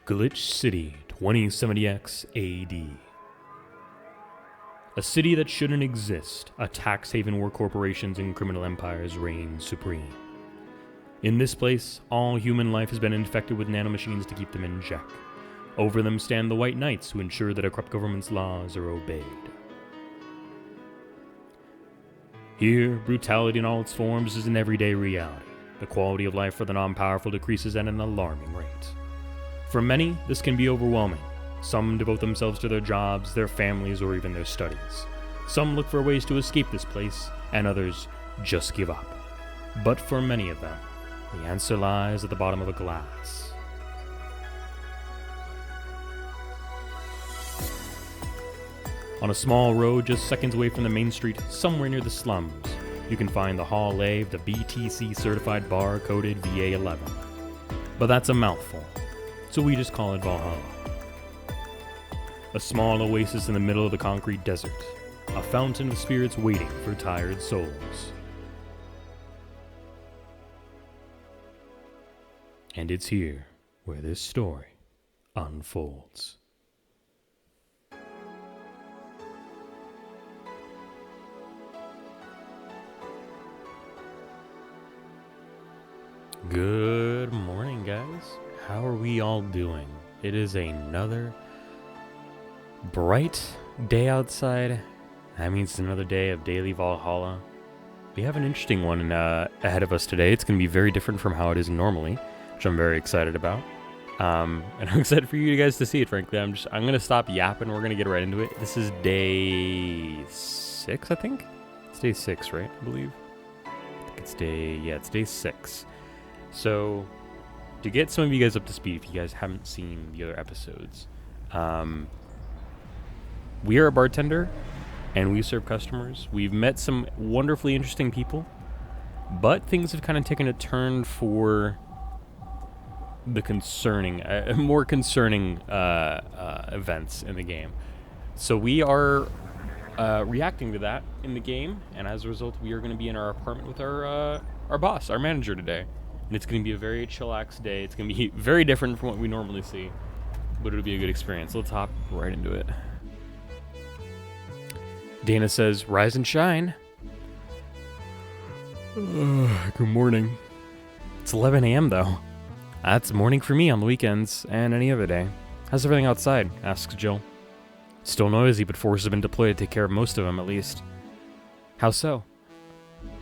Glitch City, 2070X AD. A city that shouldn't exist, a tax haven where corporations and criminal empires reign supreme. In this place, all human life has been infected with nanomachines to keep them in check. Over them stand the White Knights who ensure that a corrupt government's laws are obeyed. Here, brutality in all its forms is an everyday reality. The quality of life for the non-powerful decreases at an alarming rate. For many, this can be overwhelming. Some devote themselves to their jobs, their families, or even their studies. Some look for ways to escape this place, and others just give up. But for many of them, the answer lies at the bottom of a glass. On a small road just seconds away from the main street, somewhere near the slums, you can find the HallA of the BTC certified bar-coded Va-11. But that's a mouthful, so we just call it Valhalla. A small oasis in the middle of the concrete desert, a fountain of spirits waiting for tired souls. And it's here where this story unfolds. Good morning, guys. How are we all doing? It is another bright day outside. That means it's another day of Daily Va11HallA. We have an interesting one ahead of us today. It's going to be very different from how it is normally, which I'm very excited about. And I'm excited for you guys to see it, frankly. I'm going to stop yapping. We're going to get right into it. This is day 6, I think? It's day 6, right? I believe. I think it's day 6. So, to get some of you guys up to speed, if you guys haven't seen the other episodes, we are a bartender, and we serve customers. We've met some wonderfully interesting people, but things have kind of taken a turn for the more concerning events in the game. So we are reacting to that in the game, and as a result, we are going to be in our apartment with our boss, our manager today. And it's going to be a very chillax day. It's going to be very different from what we normally see, but it'll be a good experience. Let's hop right into it. Dana says, "Rise and shine." Good morning. It's 11 a.m. though. That's morning for me on the weekends and any other day. How's everything outside? Asks Jill. Still noisy, but forces have been deployed to take care of most of them at least. How so?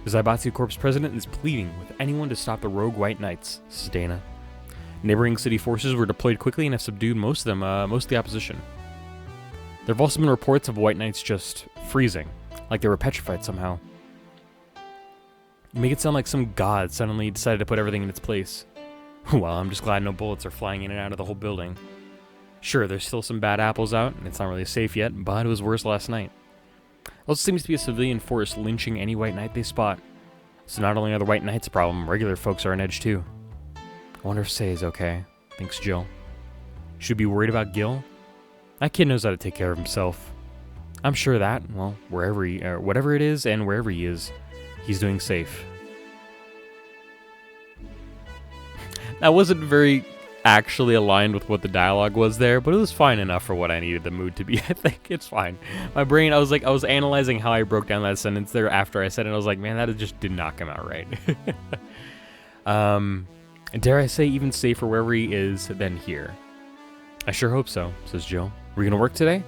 The Zaibatsu Corps president is pleading with anyone to stop the rogue White Knights, says Dana. Neighboring city forces were deployed quickly and have subdued most of the opposition. There have also been reports of White Knights just freezing, like they were petrified somehow. You make it sound like some god suddenly decided to put everything in its place. Well, I'm just glad no bullets are flying in and out of the whole building. Sure, there's still some bad apples out, and it's not really safe yet, but it was worse last night. Also seems to be a civilian force lynching any White Knight they spot. So not only are the White Knights a problem, regular folks are on edge too. I wonder if Say is okay, thinks Jill. Should be worried about Gil? That kid knows how to take care of himself. I'm sure that, well, whatever it is and wherever he is, he's doing safe. That wasn't very actually aligned with what the dialogue was there, but it was fine enough for what I needed the mood to be. I think it's fine. My brain, I was analyzing how I broke down that sentence there after I said it. I was like, man, that just did not come out right. Dare I say even safer wherever he is than here? I sure hope so, says Jill. We gonna work today?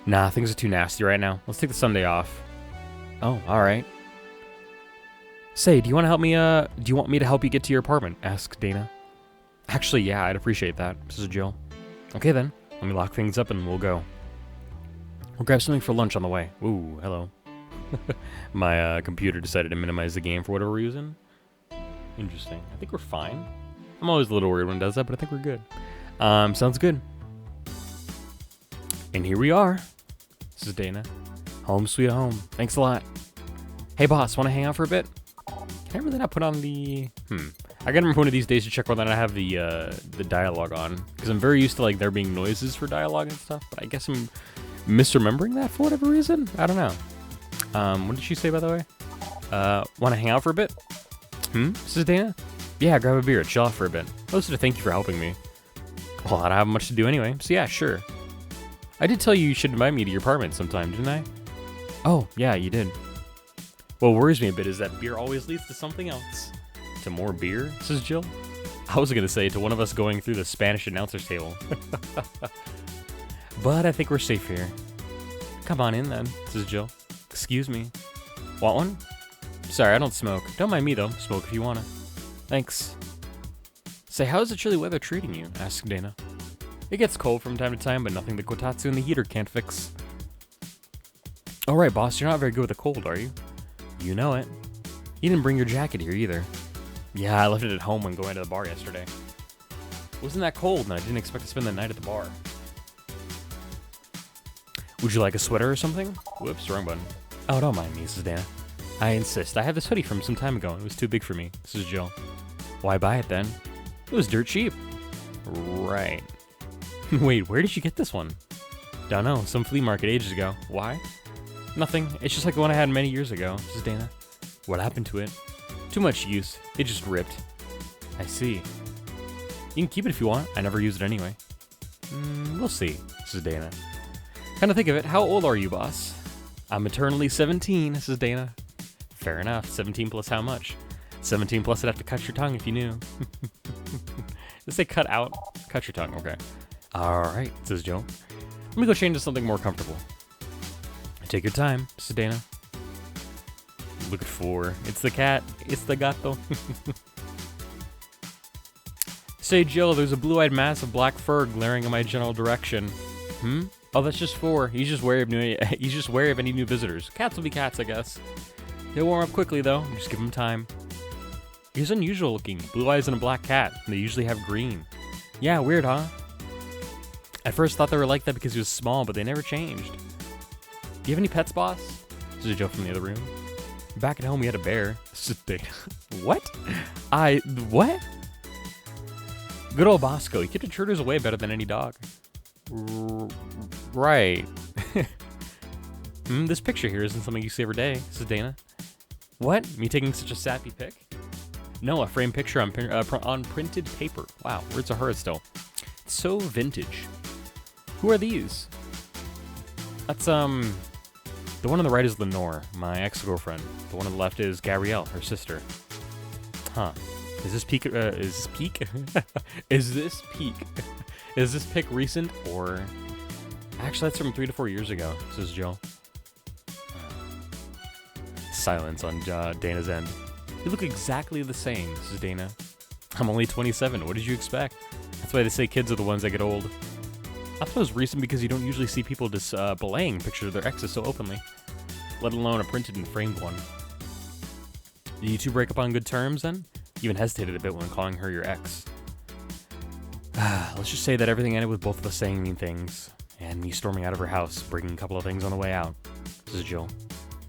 Nah, things are too nasty right now. Let's take the Sunday off. Oh, alright. Say, do you want me to help you get to your apartment? Asks Dana. Actually, yeah, I'd appreciate that, says Jill. Okay then, let me lock things up and we'll go. We'll grab something for lunch on the way. Ooh, hello. My computer decided to minimize the game for whatever reason. Interesting. I think we're fine. I'm always a little worried when it does that, but I think we're good. Sounds good. And here we are, says Dana. Home sweet home. Thanks a lot. Hey boss, want to hang out for a bit? Can I really not put on the... I gotta remember one of these days to check whether or not I have the dialogue on, because I'm very used to like there being noises for dialogue and stuff, but I guess I'm misremembering that for whatever reason. I don't know. What did she say, by the way? Want to hang out for a bit? Says Dana. Yeah, grab a beer, chill out for a bit. Mostly to thank you for helping me. Well, I don't have much to do anyway, so yeah, sure. I did tell you should invite me to your apartment sometime, didn't I? Oh, yeah, you did. What worries me a bit is that beer always leads to something else. To more beer, says Jill. I was gonna say to one of us going through the Spanish announcer's table. But I think we're safe here. Come on in then, says Jill. Excuse me. Want one? Sorry, I don't smoke. Don't mind me though. Smoke if you wanna. Thanks. Say, how's the chilly weather treating you? Asks Dana. It gets cold from time to time, but nothing the kotatsu and the heater can't fix. Alright, boss, you're not very good with the cold, are you? You know it. You didn't bring your jacket here either. Yeah, I left it at home when going to the bar yesterday. It wasn't that cold, and I didn't expect to spend the night at the bar. Would you like a sweater or something? Whoops, wrong button. Oh, don't mind me, says Dana. I insist. I have this hoodie from some time ago, and it was too big for me, says Jill. Why buy it then? It was dirt cheap. Right. Wait, where did you get this one? Don't know, some flea market ages ago. Why? Nothing. It's just like the one I had many years ago, says Dana. What happened to it? Too much use. It just ripped. I see. You can keep it if you want. I never use it anyway. We'll see, says Dana. Kind of think of it. How old are you, boss? I'm eternally 17, says Dana. Fair enough. 17 plus how much? 17 plus I'd have to cut your tongue if you knew. Did say cut out? Cut your tongue, okay. Alright, says Jill. Let me go change to something more comfortable. Take your time, says Dana. Look at 4. It's the cat. It's the gato. Say, Jill, there's a blue-eyed mass of black fur glaring in my general direction. Oh, that's just 4. He's just wary of any new visitors. Cats will be cats, I guess. He'll warm up quickly, though. Just give him time. He's unusual looking. Blue eyes and a black cat. They usually have green. Yeah, weird, huh? At first thought they were like that because he was small, but they never changed. Do you have any pets, boss? This is a joke from the other room. Back at home, we had a bear. What? What? Good old Bosco. He kept intruders away better than any dog. Right. This picture here isn't something you see every day, says Dana. What? Me taking such a sappy pic? No, a framed picture on printed paper. Wow, words are hers still. It's so vintage. Who are these? That's, the one on the right is Lenore, my ex-girlfriend. The one on the left is Gabrielle, her sister. Huh. Is this peak, is this pic recent, or... Actually, that's from 3 to 4 years ago, says Jill. Silence on Dana's end. You look exactly the same, says Dana. I'm only 27, what did you expect? That's why they say kids are the ones that get old. I thought it was recent because you don't usually see people displaying pictures of their exes so openly, let alone a printed and framed one. Did you two break up on good terms then? You even hesitated a bit when calling her your ex. Let's just say that everything ended with both of us saying mean things, and me storming out of her house, bringing a couple of things on the way out, says Jill.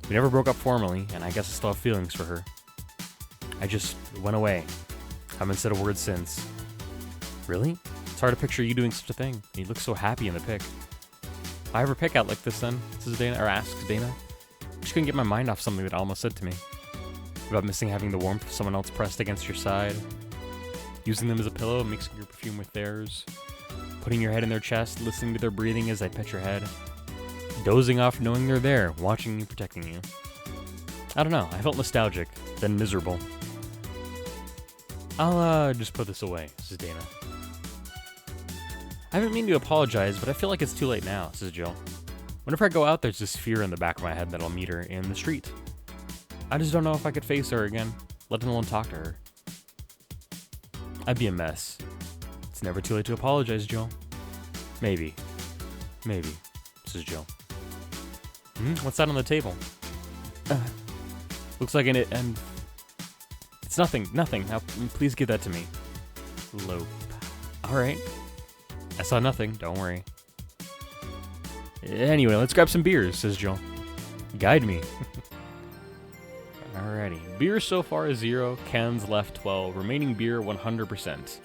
We never broke up formally, and I guess I still have feelings for her. I just went away. Haven't said a word since. Really? It's hard to picture you doing such a thing. You look so happy in the pic. If I ever pick out like this then, says Dana, or asks Dana. I just couldn't get my mind off something that Alma said to me. About missing having the warmth of someone else pressed against your side. Using them as a pillow, mixing your perfume with theirs. Putting your head in their chest, listening to their breathing as I pet your head. Dozing off knowing they're there, watching you, protecting you. I don't know, I felt nostalgic, then miserable. I'll just put this away, says Dana. I haven't mean to apologize, but I feel like it's too late now, says Jill. Whenever I go out, there's this fear in the back of my head that I'll meet her in the street. I just don't know if I could face her again, let alone talk to her. I'd be a mess. It's never too late to apologize, Jill. Maybe, says Jill. What's that on the table? Looks like and it's nothing. Now, please give that to me. Lope. All right. I saw nothing. Don't worry. Anyway, let's grab some beers, says Jill. Guide me. Alrighty. Beer so far is 0. Cans left 12. Remaining beer 100%.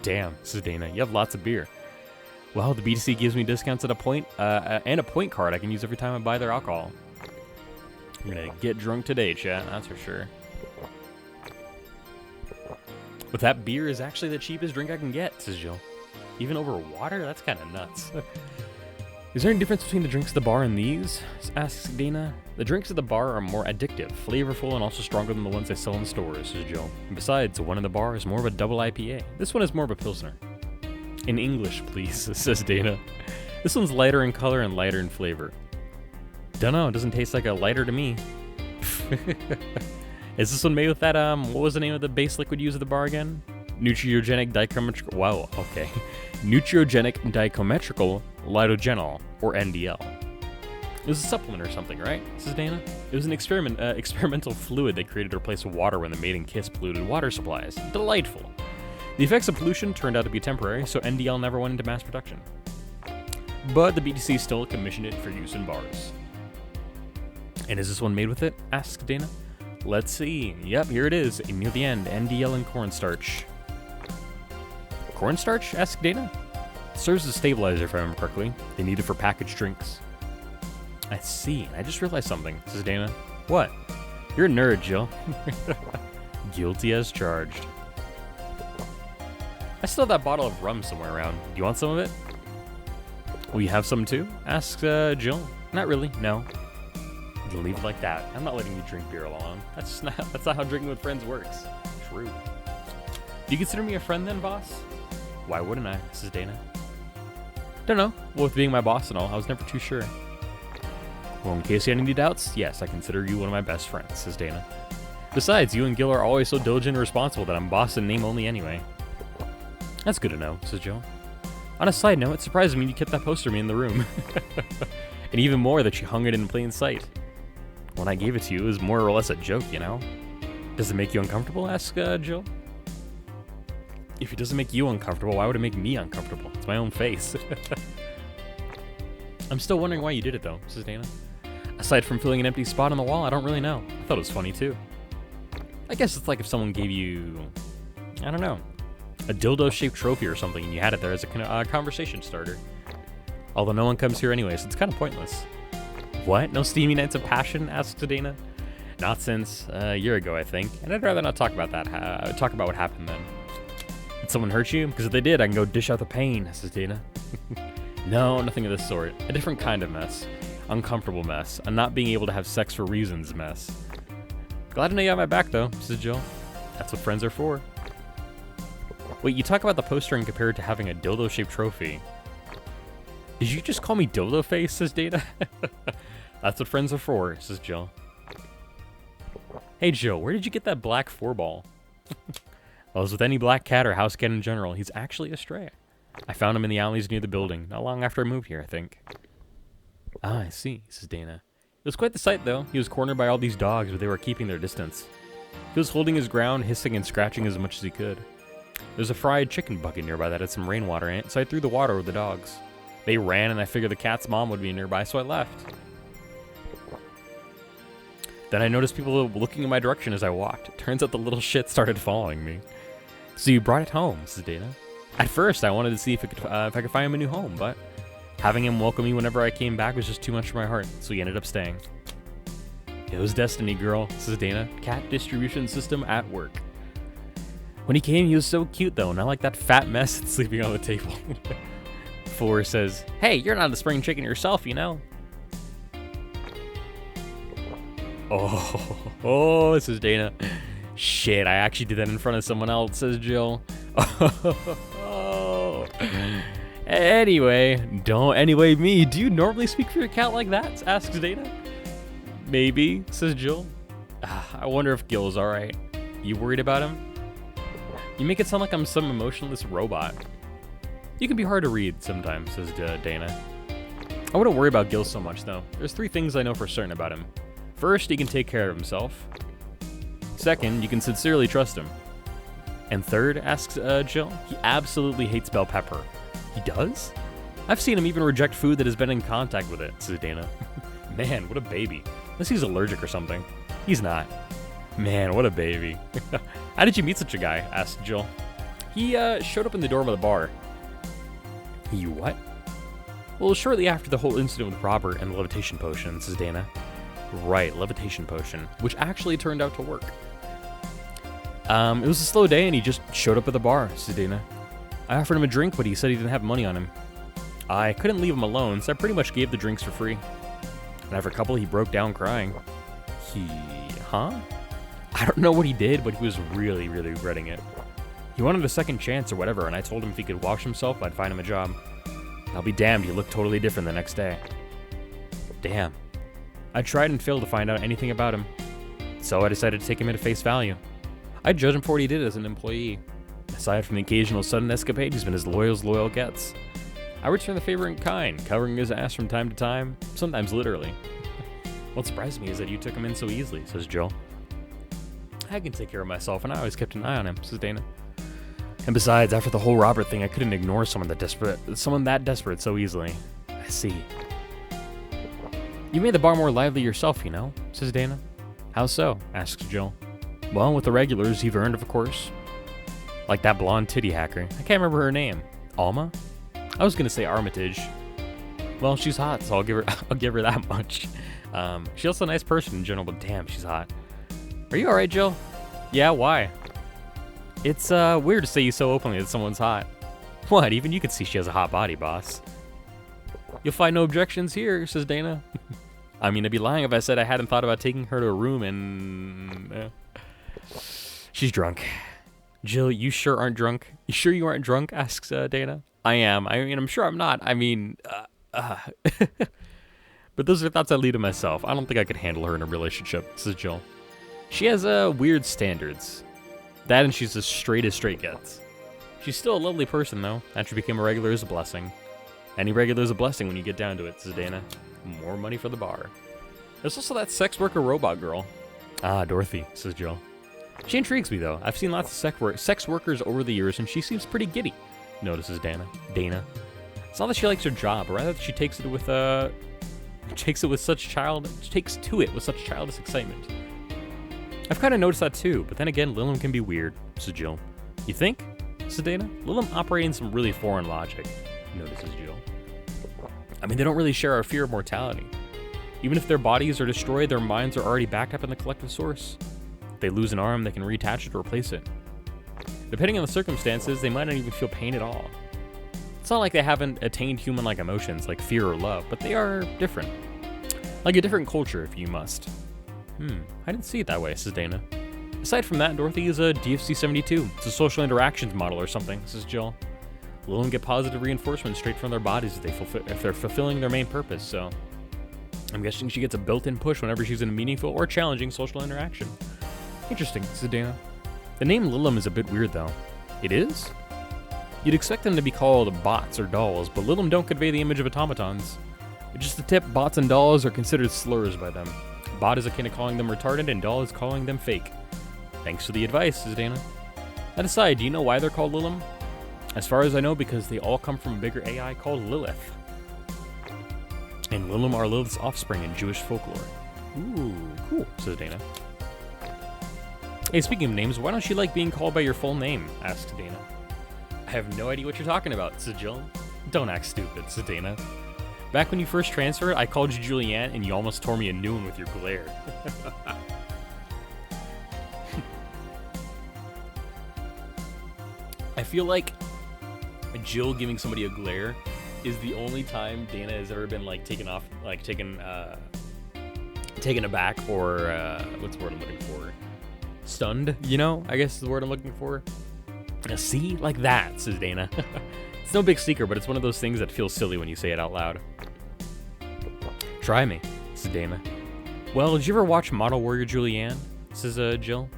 Damn, says Dana. You have lots of beer. Well, the BTC gives me discounts at a point, and a point card I can use every time I buy their alcohol. I'm gonna get drunk today, chat. That's for sure. But that beer is actually the cheapest drink I can get, says Jill. Even over water? That's kind of nuts. Is there any difference between the drinks at the bar and these? Asks Dana. The drinks at the bar are more addictive, flavorful, and also stronger than the ones they sell in stores, says Joe. And besides, the one in the bar is more of a double IPA. This one is more of a Pilsner. In English, please, says Dana. This one's lighter in color and lighter in flavor. Dunno, it doesn't taste like a lighter to me. Is this one made with that, what was the name of the base liquid used at the bar again? Nutriogenic dichrometrical, wow, okay. Nutriogenic dichrometrical lidogenol, or NDL. It was a supplement or something, right? Says Dana. It was an experimental fluid they created to replace water when the mating kiss polluted water supplies. Delightful. The effects of pollution turned out to be temporary, so NDL never went into mass production. But the BTC still commissioned it for use in bars. And is this one made with it? Asks Dana. Let's see. Yep, here it is. Near the end, NDL and cornstarch. Cornstarch? Asks Dana. Serves as a stabilizer, if I remember correctly. They need it for packaged drinks. I see. I just realized something, says Dana. What? You're a nerd, Jill. Guilty as charged. I still have that bottle of rum somewhere around. Do you want some of it? Will you have some too? Asks Jill. Not really, no. Leave it like that. I'm not letting you drink beer alone. That's not how drinking with friends works. True. Do you consider me a friend then, boss? Why wouldn't I? Says Dana. Don't know. Well, with being my boss and all, I was never too sure. Well, in case you had any doubts, yes, I consider you one of my best friends, says Dana. Besides, you and Gil are always so diligent and responsible that I'm boss in name only anyway. That's good to know, says Jill. On a side note, it surprises me you kept that poster of me in the room. And even more that you hung it in plain sight. When I gave it to you, it was more or less a joke, you know? Does it make you uncomfortable? Asks Jill. If it doesn't make you uncomfortable, why would it make me uncomfortable? It's my own face. I'm still wondering why you did it, though, says Dana. Aside from filling an empty spot on the wall, I don't really know. I thought it was funny, too. I guess it's like if someone gave you, I don't know, a dildo-shaped trophy or something, and you had it there as a conversation starter. Although no one comes here anyway, so it's kind of pointless. What? No steamy nights of passion? Asks Dana. Not since a year ago, I think. And I'd rather not talk about that. Talk about what happened then. Did someone hurt you? Because if they did, I can go dish out the pain, says Dana. No, nothing of this sort. A different kind of mess. Uncomfortable mess. A not being able to have sex for reasons mess. Glad to know you have my back, though, says Jill. That's what friends are for. Wait, you talk about the poster and compare it to having a dildo-shaped trophy. Did you just call me dildo face, says Dana? That's what friends are for, says Jill. Hey, Jill, where did you get that black 4-ball? Well, as with any black cat or house cat in general, he's actually a stray. I found him in the alleys near the building, not long after I moved here, I think. Ah, I see, says Dana. It was quite the sight, though. He was cornered by all these dogs, but they were keeping their distance. He was holding his ground, hissing and scratching as much as he could. There's a fried chicken bucket nearby that had some rainwater in it, so I threw the water over the dogs. They ran, and I figured the cat's mom would be nearby, so I left. Then I noticed people looking in my direction as I walked. Turns out the little shit started following me. So you brought it home, says Dana. At first, I wanted to see if I could find him a new home, but having him welcome me whenever I came back was just too much for my heart, so he ended up staying. It was destiny, girl, says Dana. Cat distribution system at work. When he came, he was so cute, though, not like that fat mess that's sleeping on the table. Four says, hey, you're not a spring chicken yourself, you know. Oh, says Dana. Shit, I actually did that in front of someone else, says Jill. Oh. Anyway, me. Do you normally speak for your cat like that? Asks Dana. Maybe, says Jill. I wonder if Gil's alright. You worried about him? You make it sound like I'm some emotionless robot. You can be hard to read sometimes, says Dana. I wouldn't worry about Gil so much, though. There's 3 things I know for certain about him. First, he can take care of himself. Second, you can sincerely trust him. And third, asks Jill, he absolutely hates bell pepper. He does? I've seen him even reject food that has been in contact with it, says Dana. Man, what a baby. Unless he's allergic or something. He's not. Man, what a baby. How did you meet such a guy? Asked Jill. He showed up in the dorm of the bar. He what? Well, shortly after the whole incident with Robert and the levitation potion, says Dana. Right, levitation potion, which actually turned out to work. It was a slow day and he just showed up at the bar, says Dana. I offered him a drink, but he said he didn't have money on him. I couldn't leave him alone, so I pretty much gave the drinks for free. And after a couple, he broke down crying. Huh? I don't know what he did, but he was really, really regretting it. He wanted a second chance or whatever, and I told him if he could wash himself, I'd find him a job. I'll be damned, he looked totally different the next day. Damn. I tried and failed to find out anything about him. So I decided to take him at face value. I judge him for what he did as an employee. Aside from the occasional sudden escapade, he's been as loyal gets. I return the favor in kind, covering his ass from time to time, sometimes literally. What surprised me is that you took him in so easily, says Jill. I can take care of myself, and I always kept an eye on him, says Dana. And besides, after the whole Robert thing, I couldn't ignore someone that desperate so easily. I see. You made the bar more lively yourself, you know, says Dana. How so? Asks Jill. Well, with the regulars you've earned, of course. Like that blonde titty hacker. I can't remember her name. Alma? I was gonna say Armitage. Well, she's hot, so I'll give her that much. She's also a nice person in general, but damn, she's hot. Are you alright, Jill? Yeah, why? It's weird to say you so openly that someone's hot. What, even you could see she has a hot body, boss. You'll find no objections here, says Dana. I mean, I'd be lying if I said I hadn't thought about taking her to a room and... She's drunk. Jill, you sure aren't drunk? You sure you aren't drunk? Asks Dana. I am. I mean, I'm sure I'm not. I mean, But those are thoughts I lead to myself. I don't think I could handle her in a relationship, says Jill. She has weird standards. That and she's as straight gets. She's still a lovely person, though. That she became a regular is a blessing. Any regular is a blessing when you get down to it, says Dana. More money for the bar. There's also that sex worker robot girl. Ah, Dorothy, says Jill. She intrigues me, though. I've seen lots of sex workers over the years, and she seems pretty giddy, notices Dana. It's not that she likes her job, but rather that she takes to it with such childish excitement. I've kind of noticed that too, but then again, Lilum can be weird, says Jill. You think? Says Dana. Lilum operate in some really foreign logic, notices Jill. I mean, they don't really share our fear of mortality. Even if their bodies are destroyed, their minds are already backed up in the collective source. If they lose an arm, they can reattach it or replace it. Depending on the circumstances, they might not even feel pain at all. It's not like they haven't attained human-like emotions like fear or love, but they are different. Like a different culture, if you must. I didn't see it that way, says Dana. Aside from that, Dorothy is a DFC-72. It's a social interactions model or something, says Jill. Lilum get positive reinforcement straight from their bodies if they're fulfilling their main purpose, so... I'm guessing she gets a built-in push whenever she's in a meaningful or challenging social interaction. Interesting, says Dana. The name Lilum is a bit weird, though. It is? You'd expect them to be called bots or dolls, but Lilum don't convey the image of automatons. Just a tip, bots and dolls are considered slurs by them. Bot is akin to calling them retarded, and doll is calling them fake. Thanks for the advice, says Dana. That aside, do you know why they're called Lilum? As far as I know, because they all come from a bigger AI called Lilith. And Lilum are Lilith's offspring in Jewish folklore. Ooh, cool, says Dana. Hey, speaking of names, why don't you like being called by your full name? Asks Dana. I have no idea what you're talking about, says Jill. Don't act stupid, says Dana. Back when you first transferred, I called you Julianne, and you almost tore me a new one with your glare. I feel like Jill giving somebody a glare is the only time Dana has ever been taken aback, or what's the word I'm looking for? Stunned, I guess is the word I'm looking for. See? Like that, says Dana. It's no big secret, but it's one of those things that feels silly when you say it out loud. Try me, says Dana. Well, did you ever watch Model Warrior Julianne? Says Jill.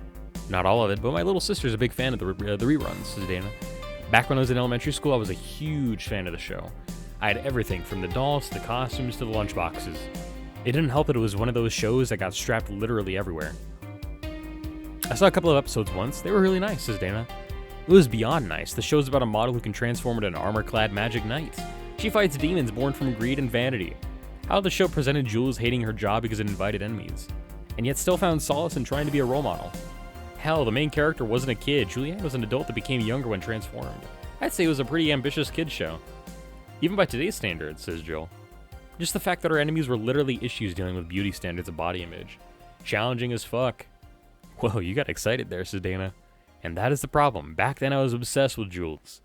Not all of it, but my little sister's a big fan of the reruns, says Dana. Back when I was in elementary school, I was a huge fan of the show. I had everything from the dolls to the costumes to the lunchboxes. It didn't help that it was one of those shows that got strapped literally everywhere. I saw a couple of episodes once. They were really nice, says Dana. It was beyond nice. The show's about a model who can transform into an armor-clad magic knight. She fights demons born from greed and vanity. How the show presented Jules hating her job because it invited enemies, and yet still found solace in trying to be a role model. Hell, the main character wasn't a kid. Julianne was an adult that became younger when transformed. I'd say it was a pretty ambitious kid show. Even by today's standards, says Jill. Just the fact that our enemies were literally issues dealing with beauty standards of body image. Challenging as fuck. Whoa, you got excited there, says Dana. And that is the problem. Back then I was obsessed with Jules.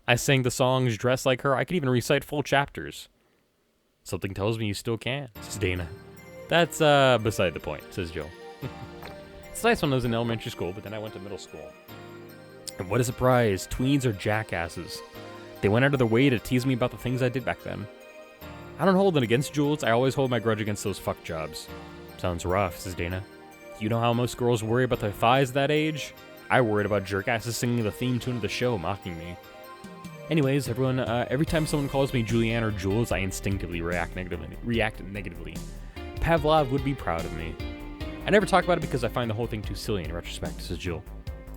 I sang the songs, dressed like her. I could even recite full chapters. Something tells me you still can, says Dana. That's beside the point, says Jill. It's nice when I was in elementary school, but then I went to middle school. And what a surprise, tweens are jackasses. They went out of their way to tease me about the things I did back then. I don't hold it against Jules, I always hold my grudge against those fuck jobs. Sounds rough, says Dana. You know how most girls worry about their thighs that age? I worried about jerkasses singing the theme tune of the show, mocking me. Anyways, everyone, every time someone calls me Julianne or Jules, I instinctively react negatively. Pavlov would be proud of me. I never talk about it because I find the whole thing too silly in retrospect, says Jill.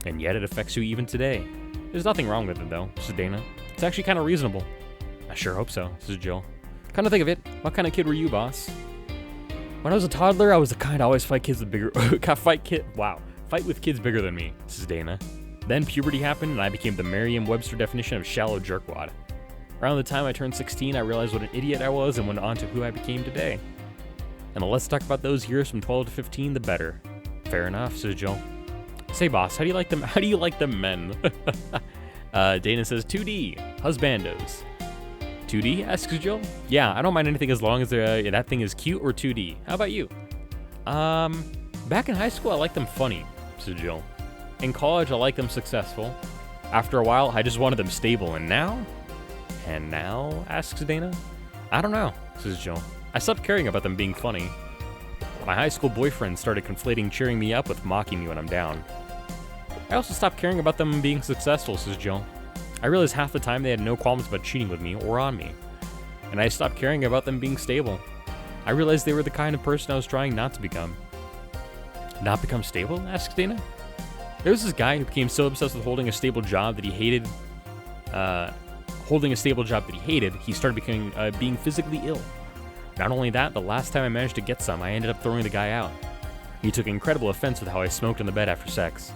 And yet it affects you even today. There's nothing wrong with it, though, says Dana. It's actually kind of reasonable. I sure hope so, says Jill. Come to think of it, what kind of kid were you, boss? When I was a toddler, I was the kind to always fight kids with bigger... Fight with kids bigger than me, says Dana. Then puberty happened, and I became the Merriam-Webster definition of shallow jerkwad. Around the time I turned 16, I realized what an idiot I was and went on to who I became today. And the less talk about those years from 12 to 15, the better. Fair enough, says Jill. Say, boss, how do you like them men? Dana says 2D, husbandos. 2D, asks Jill. Yeah, I don't mind anything as long as that thing is cute or 2D. How about you? Back in high school, I liked them funny, says Jill. In college, I liked them successful. After a while, I just wanted them stable, and now? And now, asks Dana. I don't know, says Jill. I stopped caring about them being funny. My high school boyfriend started conflating cheering me up with mocking me when I'm down. I also stopped caring about them being successful, says Jill. I realized half the time they had no qualms about cheating with me or on me. And I stopped caring about them being stable. I realized they were the kind of person I was trying not to become. Not become stable? Asks Dana. There was this guy who became so obsessed with holding a stable job that he hated, he started becoming, being physically ill. Not only that, the last time I managed to get some, I ended up throwing the guy out. He took incredible offense with how I smoked in the bed after sex.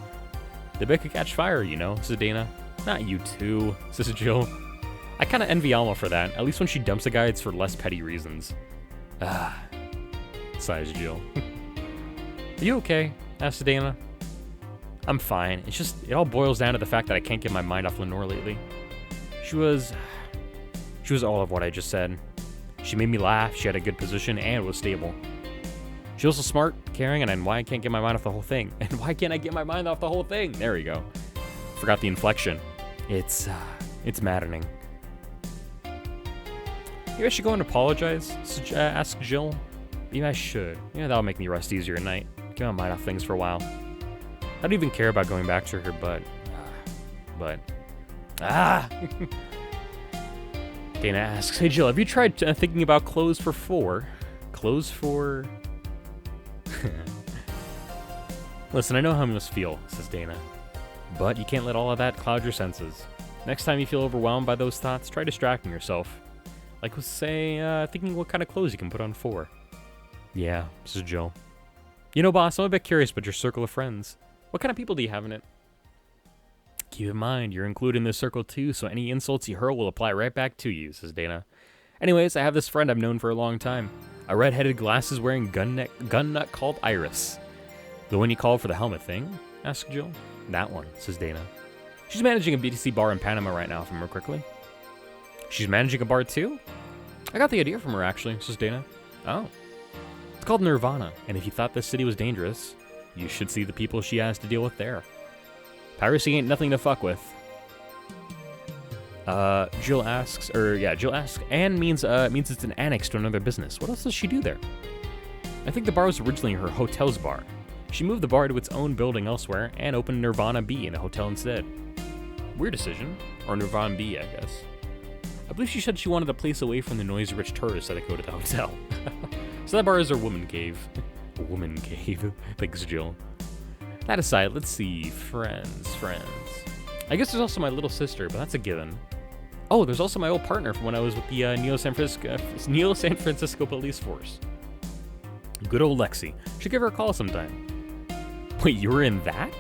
The bed could catch fire, you know, says Dana. Not you too, says Jill. I kinda envy Alma for that. At least when she dumps a guy, it's for less petty reasons. Sighs Jill. Are you okay? Asks Dana. I'm fine. It's just, it all boils down to the fact that I can't get my mind off Lenore lately. She was all of what I just said. She made me laugh, she had a good position, and was stable. She was also smart, caring, and why I can't get my mind off the whole thing. And why can't I get my mind off the whole thing? There we go. Forgot the inflection. It's maddening. Maybe I should go and apologize, asks Jill. Maybe I should. Yeah, that'll make me rest easier at night. Get my mind off things for a while. I don't even care about going back to her, but... Dana asks, hey Jill, have you tried thinking about clothes for 4? Clothes for... Listen, I know how you must feel, says Dana. But you can't let all of that cloud your senses. Next time you feel overwhelmed by those thoughts, try distracting yourself. Like, say, thinking what kind of clothes you can put on 4. Yeah, says Jill. You know, boss, I'm a bit curious about your circle of friends. What kind of people do you have in it? Keep in mind, you're included in this circle too, so any insults you hurl will apply right back to you, says Dana. Anyways, I have this friend I've known for a long time. A red-headed, glasses-wearing gun nut called Iris. The one you called for the helmet thing? Asks Jill. That one, says Dana. She's managing a BTC bar in Panama right now, if I remember correctly. She's managing a bar too? I got the idea from her, actually, says Dana. Oh. It's called Nirvana, and if you thought this city was dangerous, you should see the people she has to deal with there. Piracy ain't nothing to fuck with. Jill asks, and means it's an annex to another business. What else does she do there? I think the bar was originally her hotel's bar. She moved the bar to its own building elsewhere and opened Nirvana B in a hotel instead. Weird decision. Or Nirvana B, I guess. I believe she said she wanted a place away from the noisy-rich tourists that go to the hotel. So that bar is her woman cave. Woman cave, thanks Jill. That aside, let's see. Friends. I guess there's also my little sister, but that's a given. Oh, there's also my old partner from when I was with the Neo San Francisco Police Force. Good old Lexi. Should give her a call sometime. Wait, you were in that?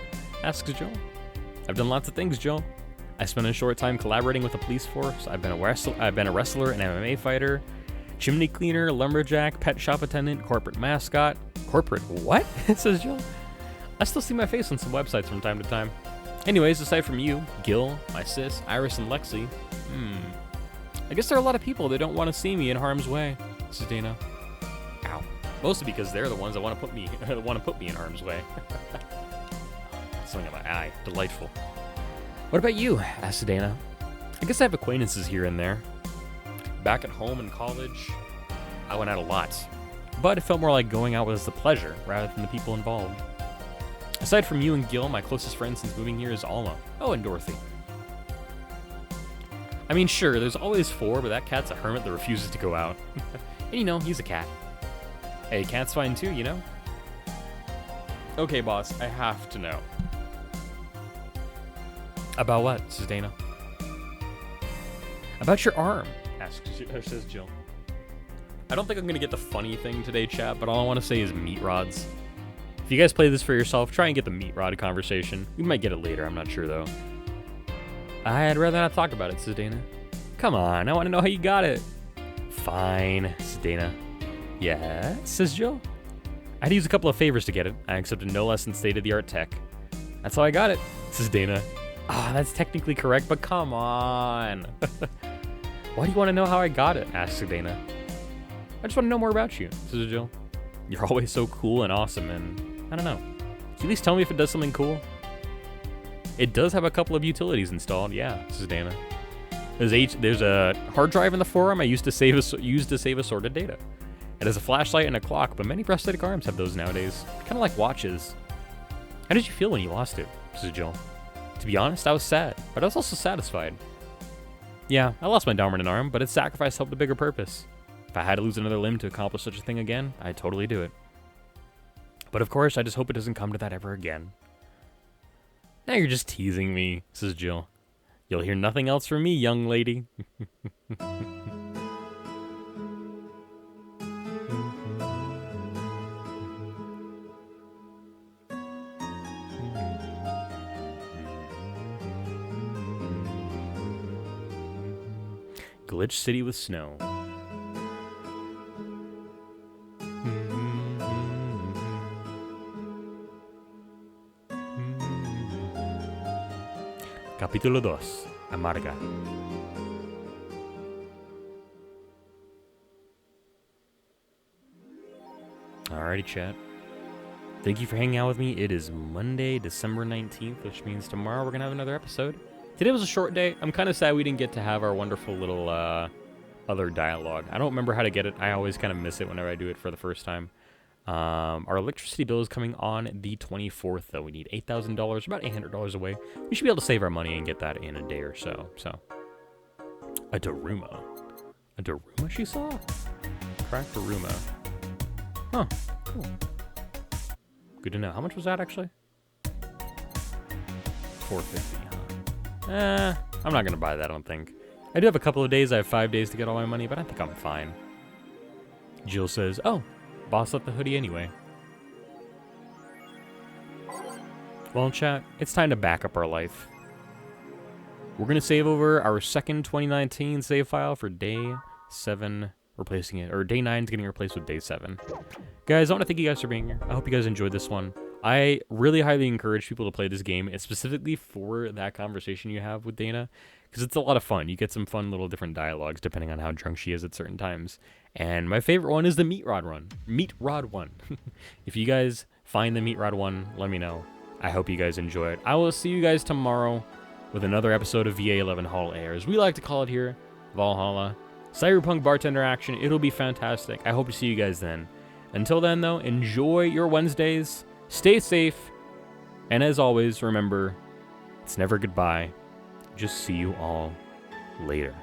Asks Jill. I've done lots of things, Jill. I spent a short time collaborating with the police force. I've been a wrestler, an MMA fighter, chimney cleaner, lumberjack, pet shop attendant, corporate mascot. Corporate what? Says Jill. I still see my face on some websites from time to time. Anyways, aside from you, Gil, my sis, Iris, and Lexi, I guess there are a lot of people that don't want to see me in harm's way, says Dana. Ow. Mostly because they're the ones that want to put me in harm's way. Something in my eye. Delightful. What about you? Asked Dana. I guess I have acquaintances here and there. Back at home in college, I went out a lot. But it felt more like going out was the pleasure rather than the people involved. Aside from you and Gil, my closest friend since moving here is Alma. Oh, and Dorothy. I mean, sure, there's always 4, but that cat's a hermit that refuses to go out. And you know, he's a cat. Hey, cat's fine too, you know? Okay, boss, I have to know. About what? Says Dana. About your arm, says Jill. I don't think I'm going to get the funny thing today, chat, but all I want to say is meat rods. If you guys play this for yourself, try and get the meat rod conversation. We might get it later, I'm not sure though. I'd rather not talk about it, says Dana. Come on, I want to know how you got it. Fine, says Dana. Yeah, says Jill. I had to use a couple of favors to get it. I accepted no less than state-of-the-art tech. That's how I got it, says Dana. Ah, that's technically correct, but come on. Why do you want to know how I got it? Asks Dana. I just want to know more about you, says Jill. You're always so cool and awesome, and I don't know. Can you at least tell me if it does something cool? It does have a couple of utilities installed, yeah, says Dana. There's a hard drive in the forum I used to save assorted data. It has a flashlight and a clock, but many prosthetic arms have those nowadays. Kind of like watches. How did you feel when you lost it? Says Jill. To be honest, I was sad, but I was also satisfied. Yeah, I lost my dominant arm, but its sacrifice helped a bigger purpose. If I had to lose another limb to accomplish such a thing again, I'd totally do it. But of course, I just hope it doesn't come to that ever again. Now you're just teasing me, says Jill. You'll hear nothing else from me, young lady. Glitch City with snow. Capítulo 2. Amarga. Alrighty, chat. Thank you for hanging out with me. It is Monday, December 19th, which means tomorrow we're going to have another episode. Today was a short day. I'm kind of sad we didn't get to have our wonderful little other dialogue. I don't remember how to get it. I always kind of miss it whenever I do it for the first time. Our electricity bill is coming on the 24th, though. We need $8,000, about $800 away. We should be able to save our money and get that in a day or so. A Daruma. A Daruma she saw? Cracked Daruma. Huh, cool. Good to know. How much was that, actually? $450, huh? I'm not going to buy that, I don't think. I do have a couple of days. I have 5 days to get all my money, but I think I'm fine. Jill says, oh, boss left the hoodie anyway. Well, chat, it's time to back up our life. We're going to save over our second 2019 save file for day 7, replacing it, or day 9 is getting replaced with day 7. Guys, I want to thank you guys for being here. I hope you guys enjoyed this one. I really highly encourage people to play this game. It's specifically for that conversation you have with Dana, because it's a lot of fun. You get some fun little different dialogues depending on how drunk she is at certain times. And my favorite one is the meat rod one. Meat rod one. If you guys find the meat rod one, let me know. I hope you guys enjoy it. I will see you guys tomorrow with another episode of Va11HallA, as we like to call it here, Valhalla. Cyberpunk bartender action. It'll be fantastic. I hope to see you guys then. Until then, though, enjoy your Wednesdays. Stay safe. And as always, remember, it's never goodbye. Just see you all later.